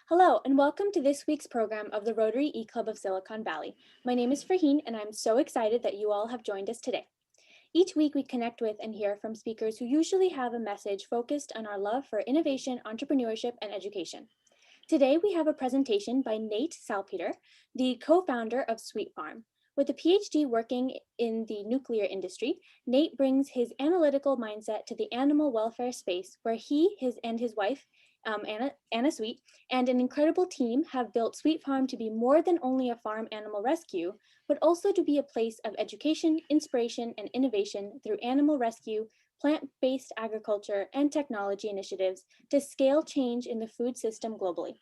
Hello, and welcome to this week's program of the Rotary E-Club of Silicon Valley. My name is Farheen, and I'm so excited that you all have joined us today. Each week, we connect with and hear from speakers who usually have a message focused on our love for innovation, entrepreneurship, and education. Today, we have a presentation by Nate Salpeter, the co-founder of Sweet Farm. With a PhD working in the nuclear industry, Nate brings his analytical mindset to the animal welfare space, where his wife, Anna Sweet, and an incredible team have built Sweet Farm to be more than only a farm animal rescue, but also to be a place of education, inspiration, and innovation through animal rescue, plant-based agriculture, and technology initiatives to scale change in the food system globally.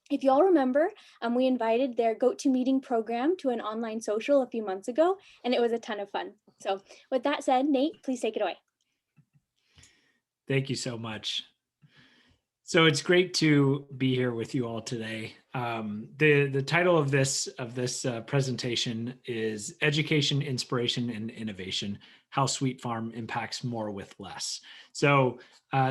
If y'all remember, we invited their GoToMeeting program to an online social a few months ago, and it was a ton of fun. So with that said, Nate, please take it away. Thank you so much. So it's great to be here with you all today. The title of this presentation is Education, Inspiration, and Innovation: How Sweet Farm Impacts More with Less. So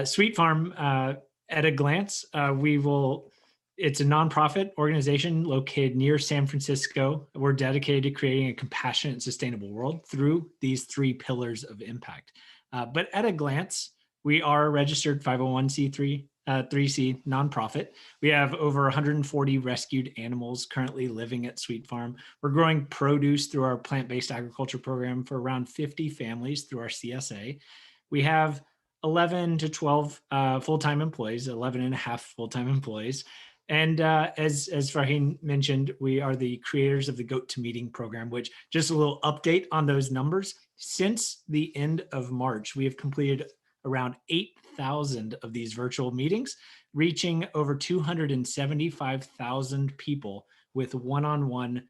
Sweet Farm, at a glance, it's a nonprofit organization located near San Francisco. We're dedicated to creating a compassionate and sustainable world through these three pillars of impact. But at a glance, we are a registered 501c3 3C nonprofit. We have over 140 rescued animals currently living at Sweet Farm. We're growing produce through our plant-based agriculture program for around 50 families through our CSA. We have 11 to 12 full-time employees, 11 and a half full-time employees. And as Farheen mentioned, we are the creators of the GoToMeeting program, which, just a little update on those numbers. Since the end of March, we have completed around 8,000 of these virtual meetings, reaching over 275,000 people with one-on-one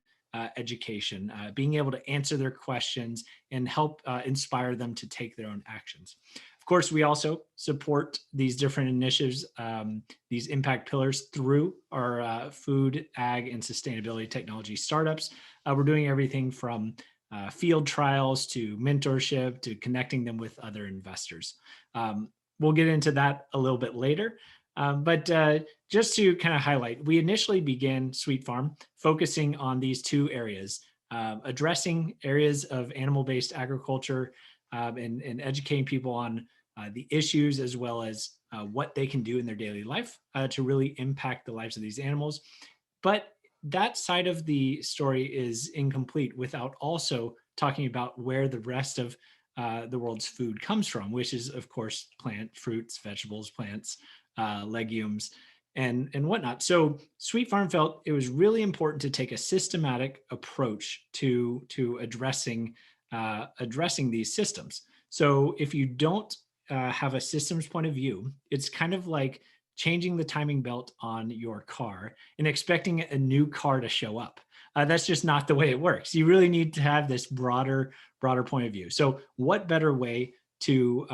education, being able to answer their questions and help inspire them to take their own actions. Of course, we also support these different initiatives, these impact pillars, through our food, ag, and sustainability technology startups. We're doing everything from field trials to mentorship to connecting them with other investors. We'll get into that a little bit later. But just to kind of highlight, we initially began Sweet Farm focusing on these two areas, addressing areas of animal-based agriculture and educating people on the issues, as well as what they can do in their daily life to really impact the lives of these animals. But that side of the story is incomplete without also talking about where the rest of the world's food comes from, which is, of course, fruits, vegetables, plants, legumes, and whatnot. So Sweet Farm felt it was really important to take a systematic approach to addressing these systems. So if you don't have a systems point of view, it's kind of like changing the timing belt on your car and expecting a new car to show up. That's just not the way it works. You really need to have this broader point of view. So what better way to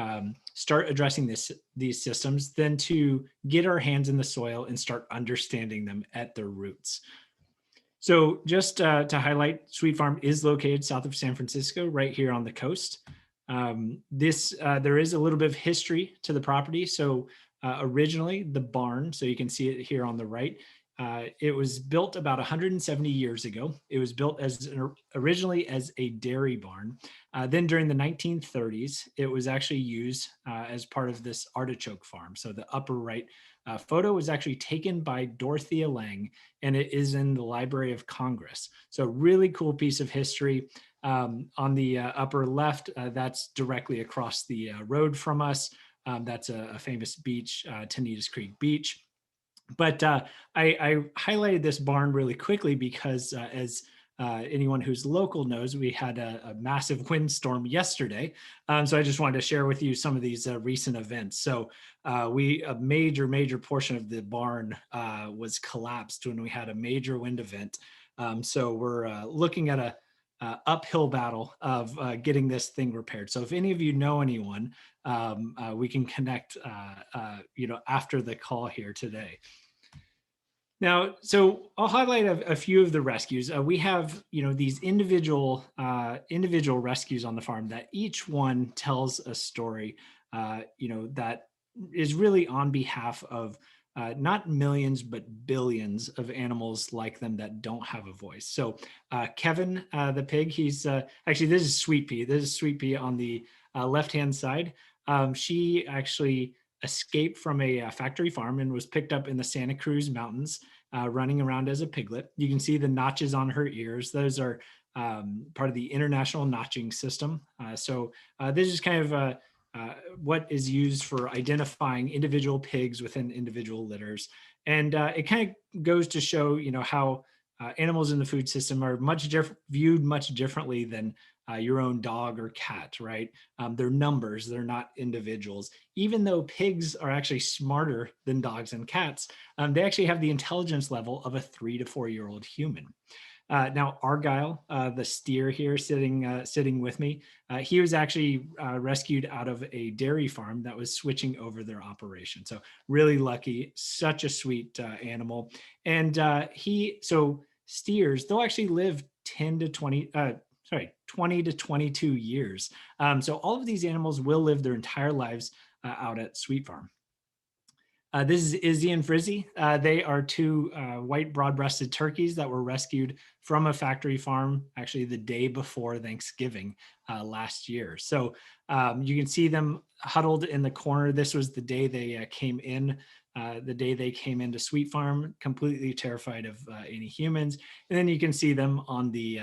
start addressing these systems than to get our hands in the soil and start understanding them at their roots? So just to highlight, Sweet Farm is located south of San Francisco, right here on the coast. There is a little bit of history to the property. So originally, the barn, so you can see it here on the right, it was built about 170 years ago. It was built originally as a dairy barn. Then during the 1930s, it was actually used as part of this artichoke farm. So the upper right photo was actually taken by Dorothea Lange, and it is in the Library of Congress. So really cool piece of history. On the upper left, that's directly across the road from us. That's a famous beach, Tanitas Creek Beach. But I highlighted this barn really quickly because as anyone who's local knows, we had a massive windstorm yesterday. So I just wanted to share with you some of these recent events. So a major portion of the barn was collapsed when we had a major wind event. So we're looking at a uphill battle of getting this thing repaired. So if any of you know anyone, we can connect, after the call here today. Now, so I'll highlight a few of the rescues. We have, these individual rescues on the farm that each one tells a story, that is really on behalf of not millions, but billions of animals like them that don't have a voice. So Kevin, the pig, he's actually, this is Sweet Pea. This is Sweet Pea on the left-hand side. She actually escaped from a factory farm and was picked up in the Santa Cruz Mountains, running around as a piglet. You can see the notches on her ears. Those are part of the international notching system. This is kind of what is used for identifying individual pigs within individual litters. And it kind of goes to show, how animals in the food system are viewed much differently than your own dog or cat, right? They're numbers, they're not individuals. Even though pigs are actually smarter than dogs and cats, they actually have the intelligence level of a 3 to 4 year old human. Now, Argyle, the steer here sitting with me, he was actually rescued out of a dairy farm that was switching over their operation. So really lucky, such a sweet animal. And so steers, they'll actually live 20 to 22 years. So all of these animals will live their entire lives out at Sweet Farm. This is Izzy and Frizzy. They are two white broad-breasted turkeys that were rescued from a factory farm actually the day before Thanksgiving last year. So you can see them huddled in the corner. This was the day they came in, the day they came into Sweet Farm, completely terrified of any humans. And then you can see them on the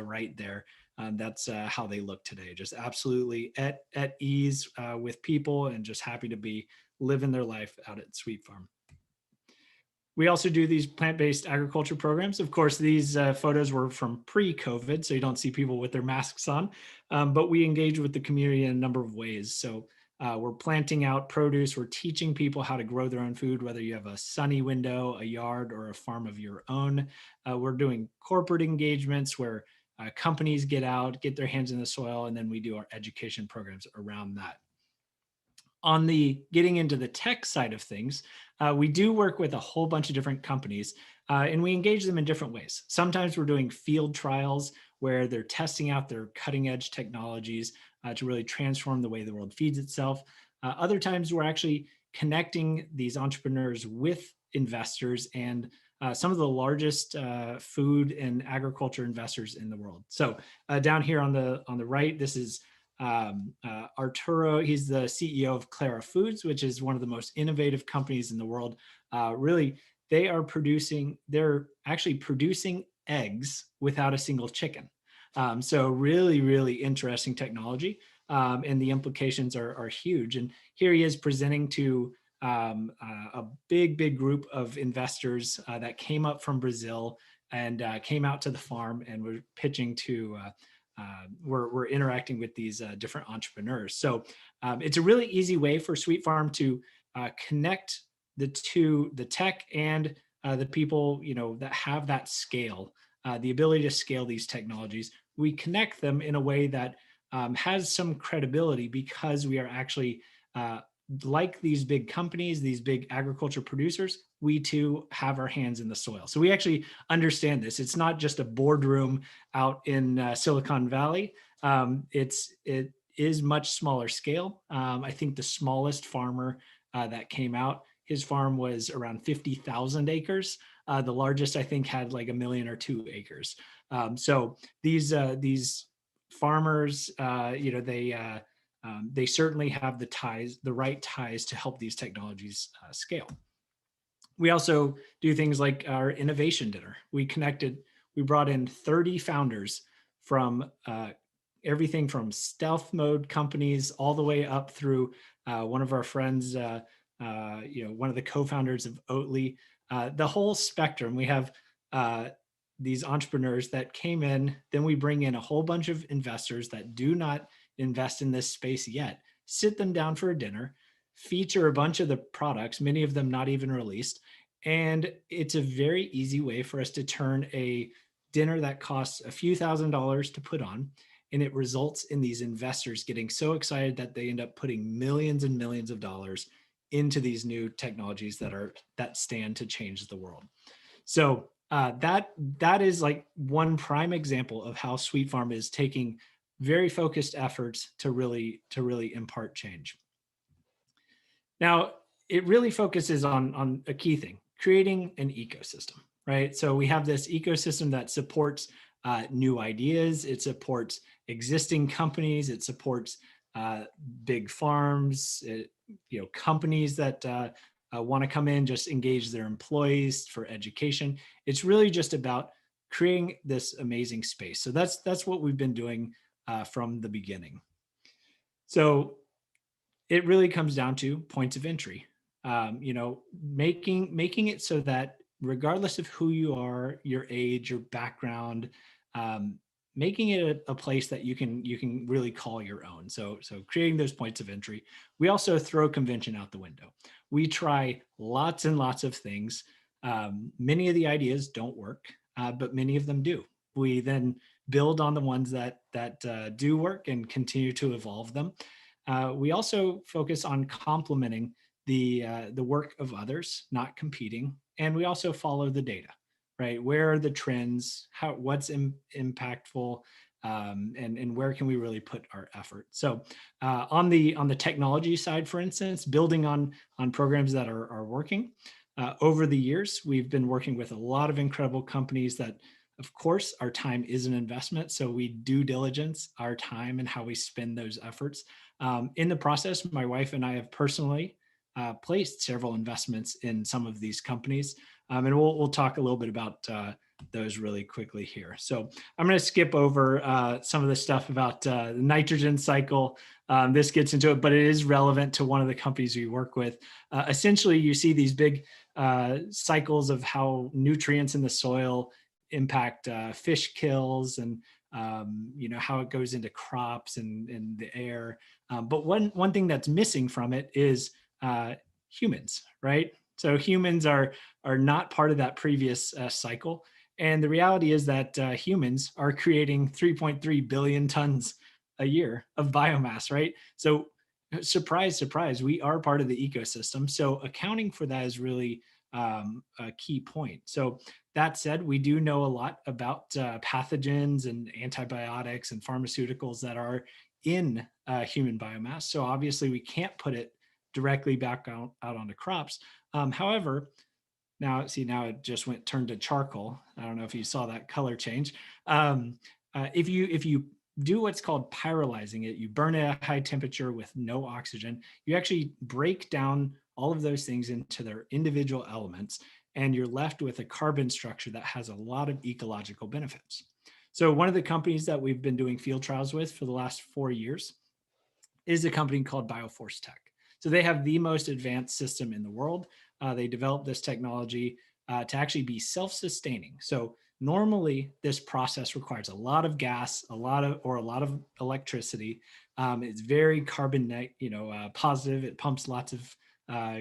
right there. That's how they look today, just absolutely at ease with people and just happy to be living their life out at Sweet Farm. We also do these plant-based agriculture programs. Of course, these photos were from pre-COVID, so you don't see people with their masks on, but we engage with the community in a number of ways. So we're planting out produce, we're teaching people how to grow their own food, whether you have a sunny window, a yard, or a farm of your own. We're doing corporate engagements where companies get out, get their hands in the soil, and then we do our education programs around that. On the getting into the tech side of things, we do work with a whole bunch of different companies and we engage them in different ways. Sometimes we're doing field trials where they're testing out their cutting edge technologies to really transform the way the world feeds itself. Other times we're actually connecting these entrepreneurs with investors and some of the largest food and agriculture investors in the world. So down here on the right, this is Arturo. He's the CEO of Clara Foods, which is one of the most innovative companies in the world. Really, they're actually producing eggs without a single chicken. So really, really interesting technology. And the implications are huge. And here he is presenting to a big group of investors that came up from Brazil and came out to the farm and were pitching to we're interacting with these different entrepreneurs. So it's a really easy way for Sweet Farm to connect the tech and the people that have that scale, the ability to scale these technologies. We connect them in a way that has some credibility because we are actually like these big companies, these big agriculture producers, we too have our hands in the soil. So we actually understand this. It's not just a boardroom out in Silicon Valley. It is much smaller scale. I think the smallest farmer that came out, his farm was around 50,000 acres. The largest, I think, had like 1 or 2 million acres. So these farmers, they certainly have the right ties to help these technologies scale. We also do things like our innovation dinner. We brought in 30 founders from everything from stealth mode companies all the way up through one of our friends, one of the co-founders of Oatly, the whole spectrum. We have these entrepreneurs that came in, then we bring in a whole bunch of investors that do not invest in this space yet, sit them down for a dinner, feature a bunch of the products, many of them not even released. And it's a very easy way for us to turn a dinner that costs a few $1,000s to put on, and it results in these investors getting so excited that they end up putting millions and millions of dollars into these new technologies that stand to change the world. So that is like one prime example of how Sweet Farm is taking very focused efforts to really impart change. Now, it really focuses on a key thing, creating an ecosystem, right? So we have this ecosystem that supports new ideas, it supports existing companies, it supports uh, big farms, companies that want to come in, just engage their employees for education. It's really just about creating this amazing space. So that's what we've been doing from the beginning. So it really comes down to points of entry. Making it so that regardless of who you are, your age, your background, um, making it a place that you can really call your own. So creating those points of entry. We also throw convention out the window. We try lots and lots of things. Many of the ideas don't work, but many of them do. We then build on the ones that do work and continue to evolve them. We also focus on complementing the work of others, not competing, and we also follow the data, right? Where are the trends? What's impactful? And where can we really put our effort? So on the technology side, for instance, building on programs that are working. Over the years, we've been working with a lot of incredible companies that, of course, our time is an investment. So we due diligence our time and how we spend those efforts. In the process, my wife and I have personally placed several investments in some of these companies, and we'll talk a little bit about those really quickly here. So I'm going to skip over some of the stuff about the nitrogen cycle. This gets into it, but it is relevant to one of the companies we work with. Essentially, you see these big cycles of how nutrients in the soil impact fish kills and how it goes into crops and the air. But one thing that's missing from it is humans, right? So humans are not part of that previous cycle. And the reality is that humans are creating 3.3 billion tons a year of biomass, right? So surprise, surprise, we are part of the ecosystem. So accounting for that is really a key point. So that said, we do know a lot about pathogens and antibiotics and pharmaceuticals that are in human biomass. So obviously we can't put it directly back out onto crops. However, now it just turned to charcoal. I don't know if you saw that color change. If you do what's called pyrolyzing it, you burn it at high temperature with no oxygen, you actually break down all of those things into their individual elements, and you're left with a carbon structure that has a lot of ecological benefits. So one of the companies that we've been doing field trials with for the last 4 years is a company called Bioforce Tech. So they have the most advanced system in the world. They developed this technology to actually be self-sustaining. So normally this process requires a lot of gas, a lot of electricity. It's very carbon positive. It pumps lots of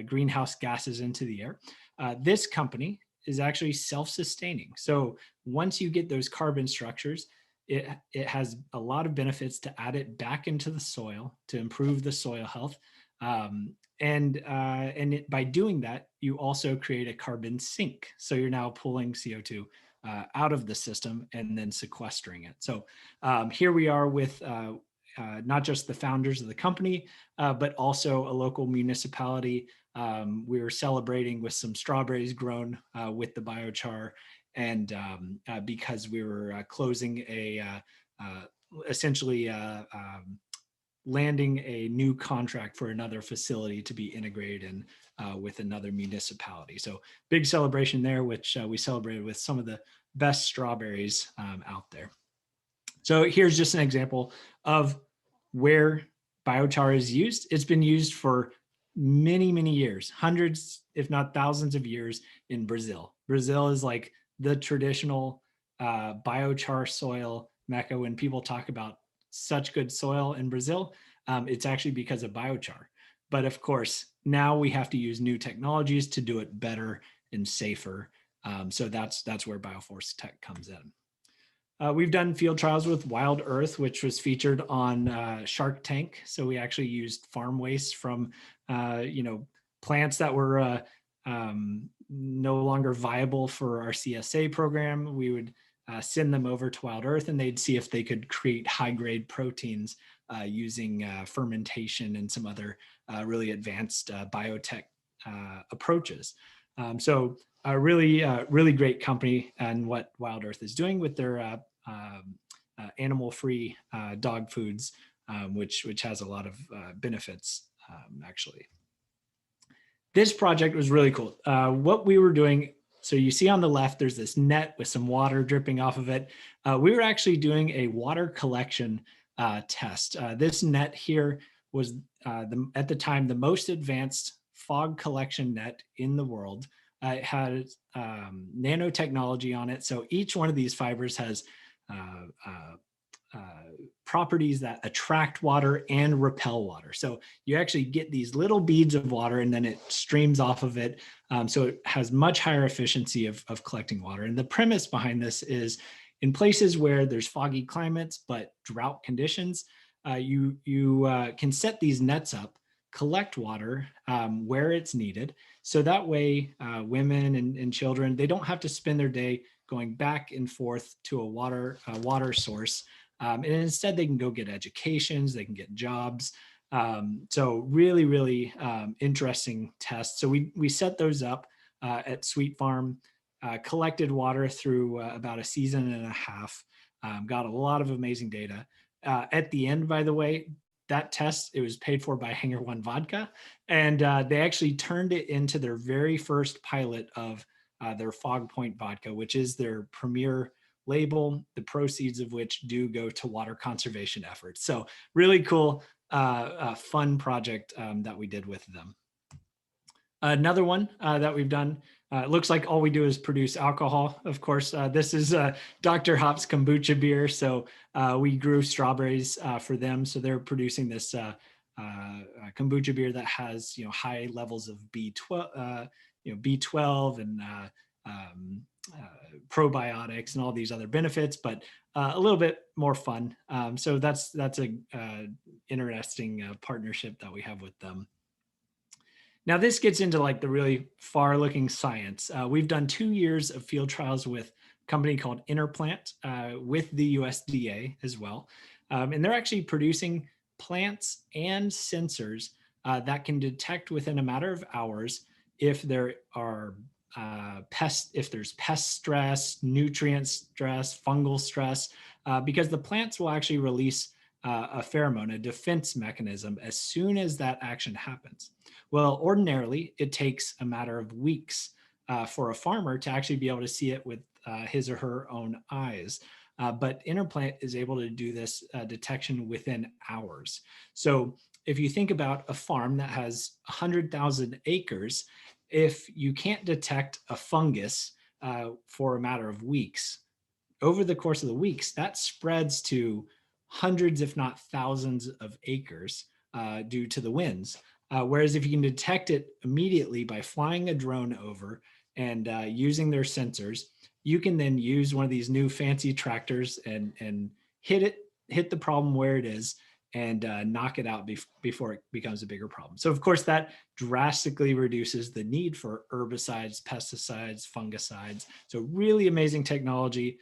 greenhouse gases into the air. This company is actually self-sustaining. So once you get those carbon structures, it has a lot of benefits to add it back into the soil to improve the soil health. By doing that, you also create a carbon sink. So you're now pulling CO2 out of the system and then sequestering it. So here we are with not just the founders of the company, but also a local municipality. We were celebrating with some strawberries grown with the biochar, and because we were closing essentially landing a new contract for another facility to be integrated in with another municipality. So big celebration there, which we celebrated with some of the best strawberries out there. So here's just an example of where biochar is used. It's been used for many, many years, hundreds, if not thousands of years in Brazil. Brazil is like the traditional biochar soil mecca. When people talk about such good soil in Brazil, it's actually because of biochar. But of course, now we have to use new technologies to do it better and safer. So that's where Bioforce Tech comes in. We've done field trials with Wild Earth, which was featured on Shark Tank. So we actually used farm waste from, plants that were no longer viable for our CSA program. We would send them over to Wild Earth, and they'd see if they could create high-grade proteins using fermentation and some other really advanced biotech approaches. Really great company, and what Wild Earth is doing with their animal-free dog foods, which has a lot of benefits, actually. This project was really cool. What we were doing, so you see on the left, there's this net with some water dripping off of it. We were actually doing a water collection test. This net here was, at the time, the most advanced fog collection net in the world. It had nanotechnology on it. So each one of these fibers has properties that attract water and repel water. So you actually get these little beads of water and then it streams off of it. So it has much higher efficiency of collecting water. And the premise behind this is, in places where there's foggy climates but drought conditions, you can set these nets up, collect water where it's needed. So that way women and children, they don't have to spend their day going back and forth to a water source. And instead they can go get educations, they can get jobs. So really interesting tests. So we set those up at Sweet Farm, collected water through about a season and a half, got a lot of amazing data. At the end, by the way, that test, it was paid for by Hangar One Vodka, and they actually turned it into their very first pilot of their Fog Point vodka, which is their premier label, the proceeds of which do go to water conservation efforts. So really cool, fun project that we did with them. Another one that we've done, it looks like all we do is produce alcohol. Of course, this is Dr. Hop's kombucha beer. So we grew strawberries for them. So they're producing this kombucha beer that has, high levels of B12, B12 and probiotics and all these other benefits, but a little bit more fun. So that's a interesting partnership that we have with them. Now this gets into like the really far-looking science. We've done 2 years of field trials with a company called Interplant with the USDA as well. And they're actually producing plants and sensors that can detect within a matter of hours if there are if there's pest stress, nutrient stress, fungal stress, because the plants will actually release a pheromone, a defense mechanism, as soon as that action happens. Well, ordinarily, it takes a matter of weeks for a farmer to actually be able to see it with his or her own eyes. But Interplant is able to do this detection within hours. So if you think about a farm that has 100,000 acres, if you can't detect a fungus for a matter of weeks, over the course of the weeks, that spreads to hundreds, if not thousands of acres due to the winds. Whereas if you can detect it immediately by flying a drone over and using their sensors, you can then use one of these new fancy tractors and hit the problem where it is and knock it out before it becomes a bigger problem. So of course that drastically reduces the need for herbicides, pesticides, fungicides. So really amazing technology.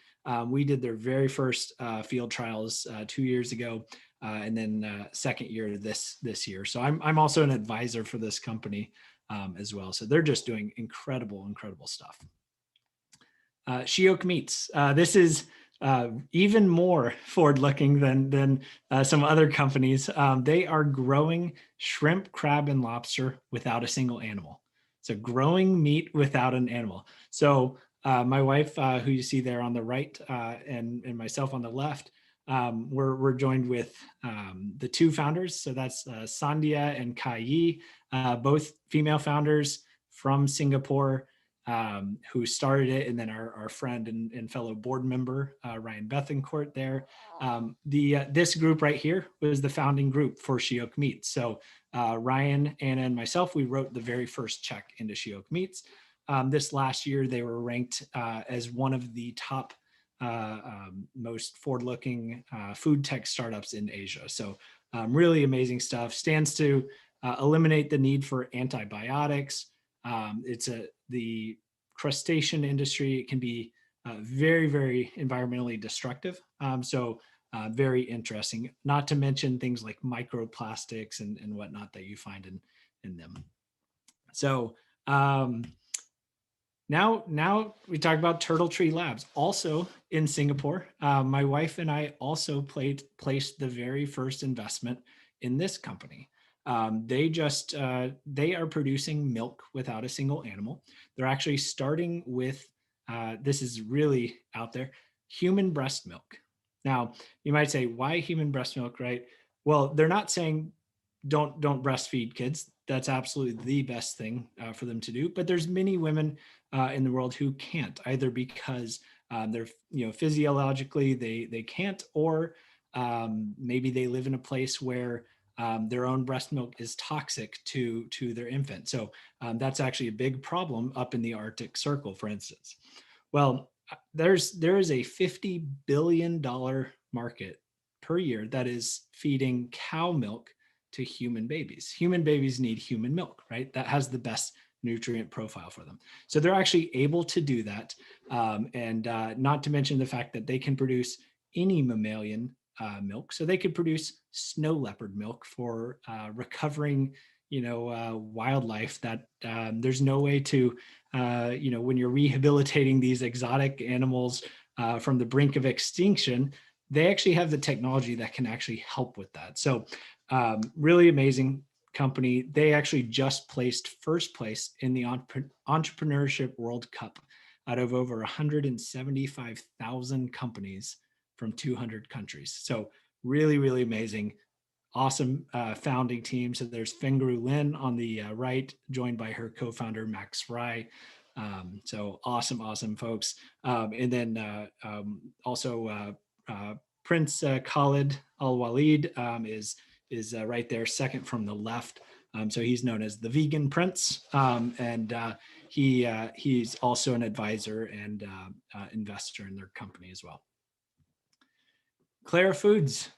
We did their very first field trials 2 years ago, and then second year this year. So I'm also an advisor for this company as well. So they're just doing incredible stuff. She-Oak Meats. This is even more forward-looking than some other companies. They are growing shrimp, crab, and lobster without a single animal. So growing meat without an animal. So my wife, who you see there on the right, and myself on the left, we're joined with the two founders. So that's Sandhya and Kai Yi, both female founders from Singapore, who started it, and then our friend and fellow board member, Ryan Bethencourt there. This group right here was the founding group for She-Oak Meats. So Ryan, Anna, and myself, we wrote the very first check into She-Oak Meats. This last year, they were ranked as one of the top most forward-looking food tech startups in Asia. So really amazing stuff. Stands to eliminate the need for antibiotics. The crustacean industry, it can be very environmentally destructive. So very interesting, not to mention things like microplastics and whatnot that you find in them. So now we talk about Turtle Tree Labs, also in Singapore. My wife and I also placed the very first investment in this company. They are producing milk without a single animal. They're actually starting with this is really out there, human breast milk. Now you might say, why human breast milk, right? Well, they're not saying don't breastfeed kids. That's absolutely the best thing for them to do. But there's many women in the world who can't, either because they're physiologically they can't, or maybe they live in a place where their own breast milk is toxic to their infant. So that's actually a big problem up in the Arctic Circle, for instance. Well, there is a $50 billion market per year that is feeding cow milk to human babies. Human babies need human milk, right? That has the best nutrient profile for them. So they're actually able to do that. And not to mention the fact that they can produce any mammalian milk. So they could produce snow leopard milk for recovering, wildlife that there's no way to, when you're rehabilitating these exotic animals from the brink of extinction, they actually have the technology that can actually help with that. So really amazing company. They actually just placed first place in the Entrepreneurship World Cup out of over 175,000 companies from 200 countries. So really, really amazing. Awesome founding team. So there's Fengru Lin on the right, joined by her co-founder, Max Fry. So awesome folks. And then also Prince Khalid Al Walid is right there, second from the left. So he's known as the Vegan Prince, and he's also an advisor and investor in their company as well. Clara Foods,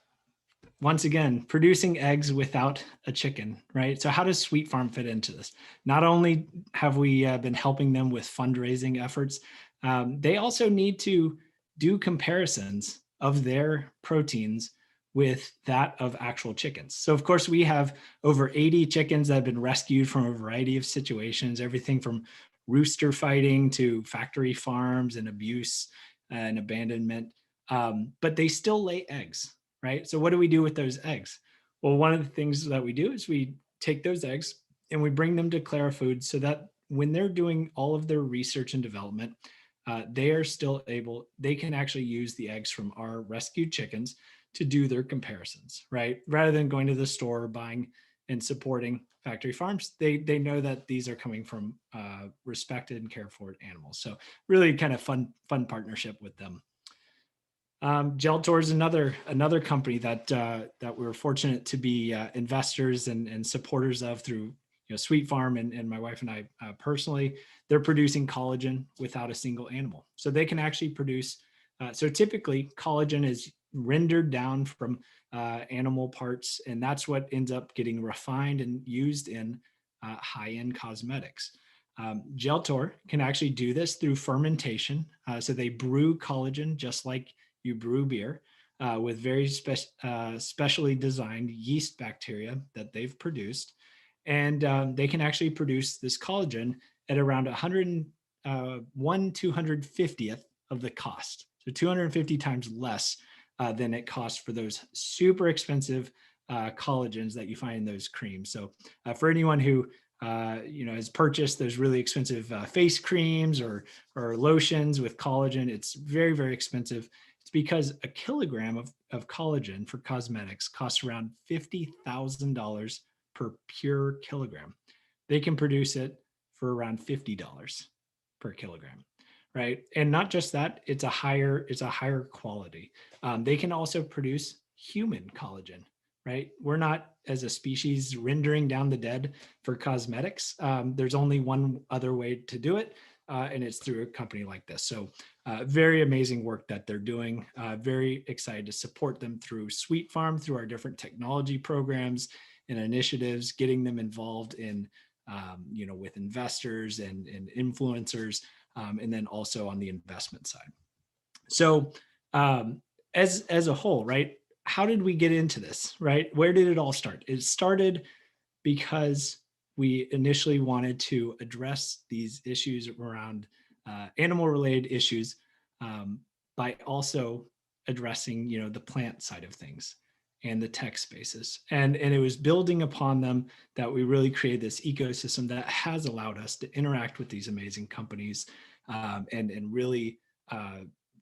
once again, producing eggs without a chicken, right? So how does Sweet Farm fit into this? Not only have we been helping them with fundraising efforts, they also need to do comparisons of their proteins with that of actual chickens. So of course we have over 80 chickens that have been rescued from a variety of situations, everything from rooster fighting to factory farms and abuse and abandonment. But they still lay eggs, right? So what do we do with those eggs? Well, one of the things that we do is we take those eggs and we bring them to Clara Foods so that when they're doing all of their research and development, they are still able, they can actually use the eggs from our rescued chickens to do their comparisons, right? Rather than going to the store, buying and supporting factory farms, they know that these are coming from respected and cared for animals. So really kind of fun partnership with them. Geltor is another company that we're fortunate to be investors and supporters of through Sweet Farm and my wife and I personally. They're producing collagen without a single animal, so they can actually produce. So typically, collagen is rendered down from animal parts, and that's what ends up getting refined and used in high-end cosmetics. Geltor can actually do this through fermentation. So they brew collagen just like you brew beer with very specially designed yeast bacteria that they've produced. And they can actually produce this collagen at around 250th of the cost. So 250 times less than it costs for those super expensive collagens that you find in those creams. So for anyone who has purchased those really expensive face creams or lotions with collagen, it's very, very expensive. It's because a kilogram of collagen for cosmetics costs around $50,000 per pure kilogram. They can produce it for around $50 per kilogram, right? And not just that, it's a higher quality. They can also produce human collagen, right? We're not, as a species, rendering down the dead for cosmetics. There's only one other way to do it, and it's through a company like this. So very amazing work that they're doing. Very excited to support them through Sweet Farm, through our different technology programs and initiatives, getting them involved in, with investors and influencers, and then also on the investment side. So as a whole, right, how did we get into this, right? Where did it all start? It started because we initially wanted to address these issues around animal-related issues by also addressing, the plant side of things and the tech spaces. And it was building upon them that we really created this ecosystem that has allowed us to interact with these amazing companies and really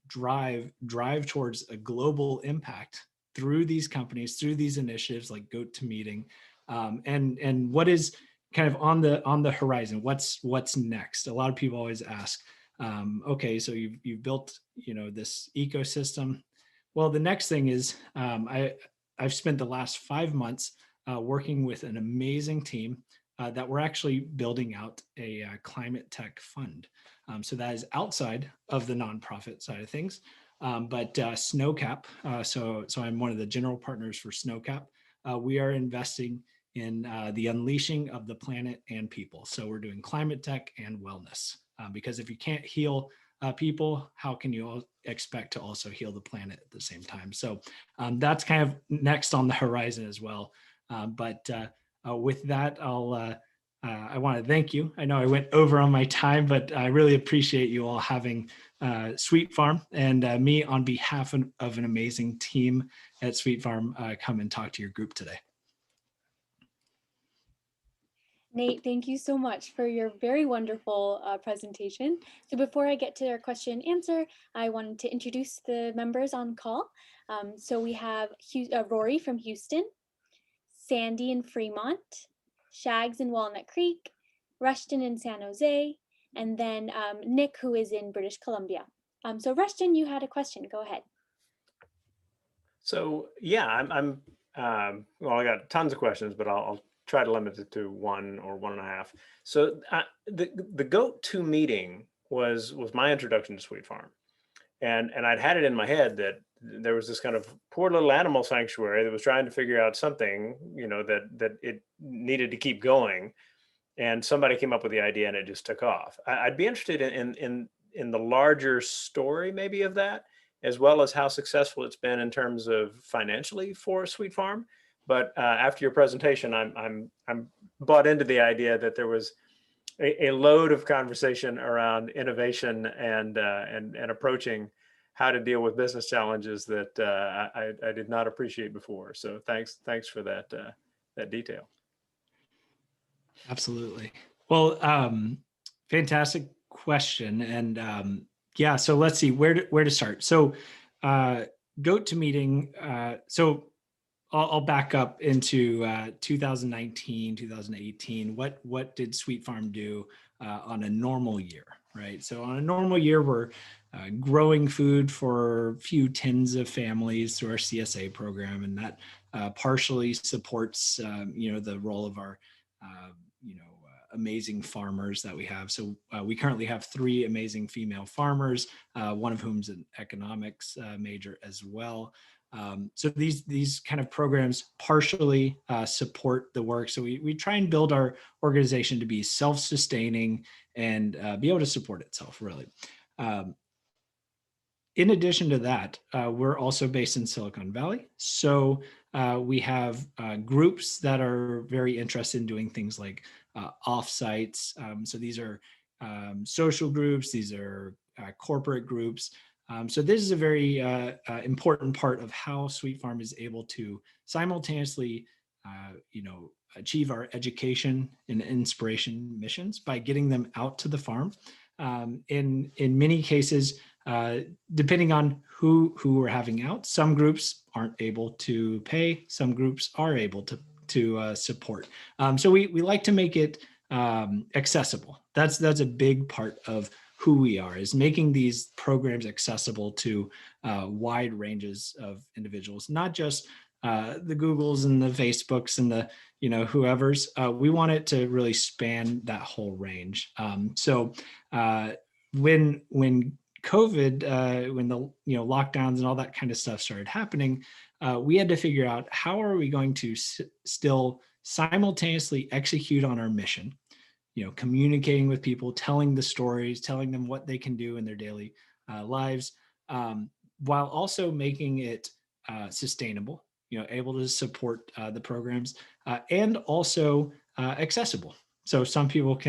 drive towards a global impact through these companies, through these initiatives like Goat to Meeting, and what is kind of on the horizon. What's next? A lot of people always ask, okay, so you've built this ecosystem. Well, the next thing is I've spent the last 5 months working with an amazing team that we're actually building out a climate tech fund. So that is outside of the nonprofit side of things. But Snowcap, so I'm one of the general partners for Snowcap. We are investing in the unleashing of the planet and people. So we're doing climate tech and wellness, because if you can't heal people, how can you expect to also heal the planet at the same time? So that's kind of next on the horizon as well. But with that, I want to thank you. I know I went over on my time, but I really appreciate you all having Sweet Farm and me on behalf of an amazing team at Sweet Farm come and talk to your group today. Nate, thank you so much for your very wonderful presentation. So before I get to our question and answer, I wanted to introduce the members on call. So we have Rory from Houston, Sandy in Fremont, Shags in Walnut Creek, Rushton in San Jose, and then Nick, who is in British Columbia. So Rushton, you had a question. Go ahead. So yeah, well, I got tons of questions, but I'll try to limit it to one or one and a half. So the Goat to Meeting was my introduction to Sweet Farm, and I'd had it in my head that there was this kind of poor little animal sanctuary that was trying to figure out something, that it needed to keep going, and somebody came up with the idea and it just took off. I'd be interested in the larger story maybe of that, as well as how successful it's been in terms of financially for Sweet Farm. But after your presentation, I'm bought into the idea that there was a load of conversation around innovation and approaching how to deal with business challenges that I did not appreciate before. So thanks for that detail. Absolutely. Well, fantastic question. And yeah, so let's see where to start. So Goat to Meeting. So I'll back up into 2019, 2018. What did Sweet Farm do on a normal year, right? So on a normal year, we're growing food for a few tens of families through our CSA program, and that partially supports, the role of our, amazing farmers that we have. So we currently have 3 amazing female farmers, one of whom's an economics major as well. So these kind of programs partially support the work. So we try and build our organization to be self-sustaining and be able to support itself, really. In addition to that, we're also based in Silicon Valley. So we have groups that are very interested in doing things like offsites. So these are social groups, these are corporate groups. So this is a very important part of how Sweet Farm is able to simultaneously, achieve our education and inspiration missions by getting them out to the farm. In many cases, depending on who we're having out, some groups aren't able to pay, some groups are able to support. So we like to make it accessible. That's a big part of who we are, is making these programs accessible to wide ranges of individuals, not just the Googles and the Facebooks and the whoever's. We want it to really span that whole range. So when COVID, when the lockdowns and all that kind of stuff started happening, we had to figure out how are we going to still simultaneously execute on our mission, communicating with people, telling the stories, telling them what they can do in their daily lives, while also making it sustainable, able to support the programs, and also accessible. So some people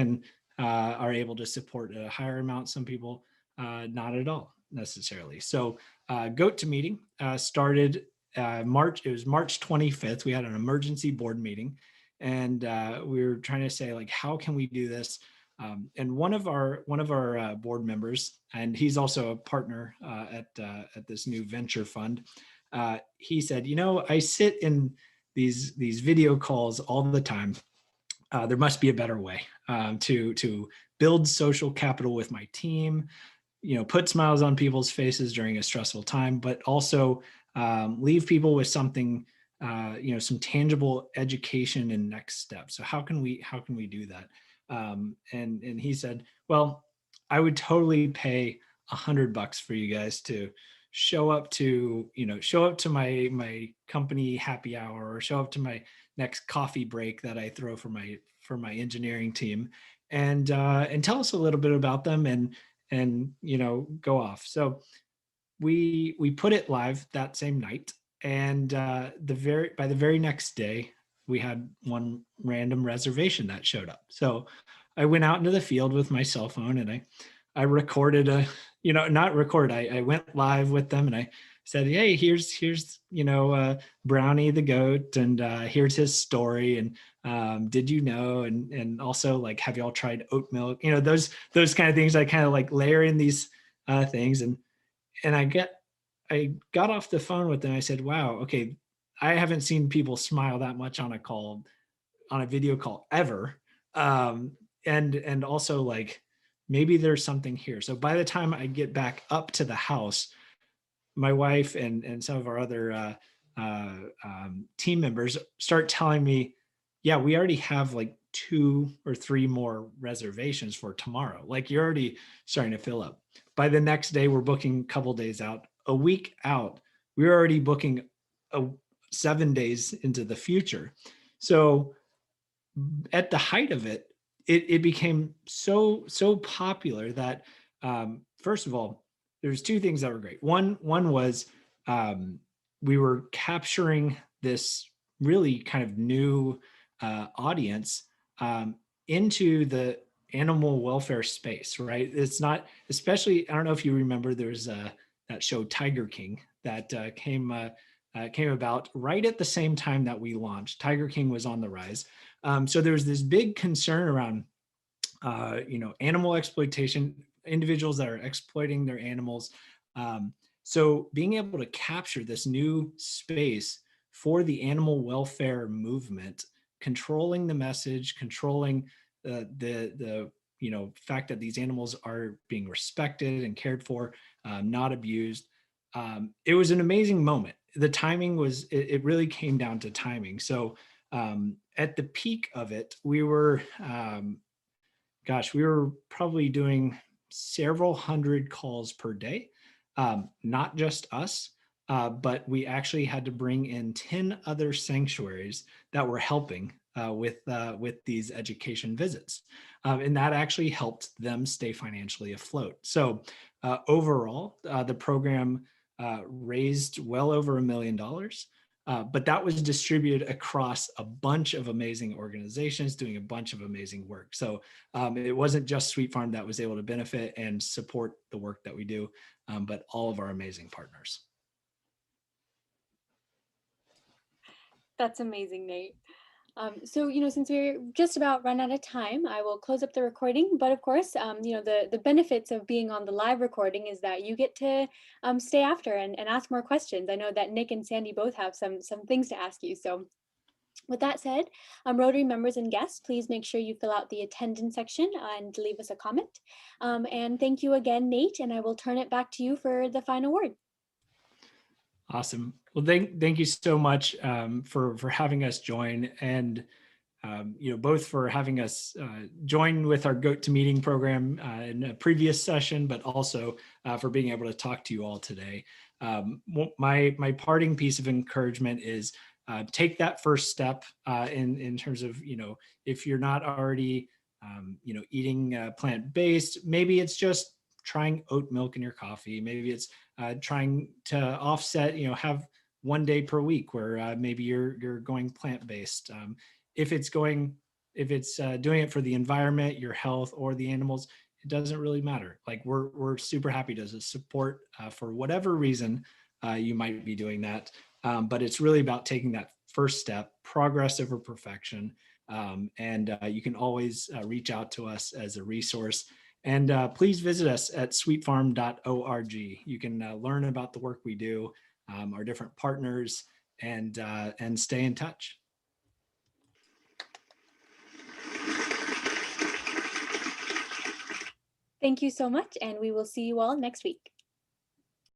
are able to support a higher amount, some people not at all necessarily. So GoToMeeting started March. It was March 25th. We had an emergency board meeting, and we were trying to say, like, how can we do this? And one of our board members, and he's also a partner at this new venture fund. He said, I sit in these video calls all the time. There must be a better way to build social capital with my team, put smiles on people's faces during a stressful time, but also leave people with something, some tangible education and next steps. So how can we do that? And he said, well, I would totally pay $100 for you guys to show up to my company happy hour, or show up to my next coffee break that I throw for my engineering team, and tell us a little bit about them, and go off. So we put it live that same night, and by the very next day we had one random reservation that showed up. So I went out into the field with my cell phone, and I recorded not record. I went live with them, and I said, hey, here's Brownie the goat, and here's his story, and did you know, and also, like, have y'all tried oat milk? Those kind of things. I kind of like layer in these things, and I got off the phone with them. I said, wow, okay, I haven't seen people smile that much on a video call ever. And also, like, maybe there's something here. So by the time I get back up to the house, my wife and some of our other team members start telling me, yeah, we already have like 2 or 3 more reservations for tomorrow. Like, you're already starting to fill up. By the next day, we're booking a couple days out. A week out, we're already booking 7 days into the future. So at the height of it became so popular that first of all, there's 2 things that were great. One was we were capturing this really kind of new audience into the animal welfare space, right? It's not, especially, I don't know if you remember, there's that show Tiger King that came about right at the same time that we launched. Tiger King was on the rise. So there was this big concern around, animal exploitation, individuals that are exploiting their animals. So being able to capture this new space for the animal welfare movement, controlling the message, controlling the fact that these animals are being respected and cared for, not abused. It was an amazing moment. The timing was, it really came down to timing. So at the peak of it, we were probably doing several hundred calls per day. Not just us, but we actually had to bring in 10 other sanctuaries that were helping with these education visits. And that actually helped them stay financially afloat. So overall, the program raised well over $1 million. But that was distributed across a bunch of amazing organizations doing a bunch of amazing work. So it wasn't just Sweet Farm that was able to benefit and support the work that we do, but all of our amazing partners. That's amazing, Nate. So, since we're just about run out of time, I will close up the recording. But of course, the benefits of being on the live recording is that you get to stay after and ask more questions. I know that Nick and Sandy both have some things to ask you. So with that said, Rotary members and guests, please make sure you fill out the attendance section and leave us a comment. And thank you again, Nate, and I will turn it back to you for the final word. Awesome. Well, thank you so much for having us join, and both for having us join with our GoToMeeting program in a previous session, but also for being able to talk to you all today. My parting piece of encouragement is take that first step in terms of, if you're not already eating plant-based, maybe it's just trying oat milk in your coffee. Maybe it's trying to offset, have 1 day per week where maybe you're going plant-based. If it's going if it's doing it for the environment, your health, or the animals, it doesn't really matter. Like we're super happy to support for whatever reason you might be doing that. But it's really about taking that first step, progress over perfection. And you can always reach out to us as a resource. And please visit us at sweetfarm.org. You can learn about the work we do, our different partners, and stay in touch. Thank you so much, and we will see you all next week.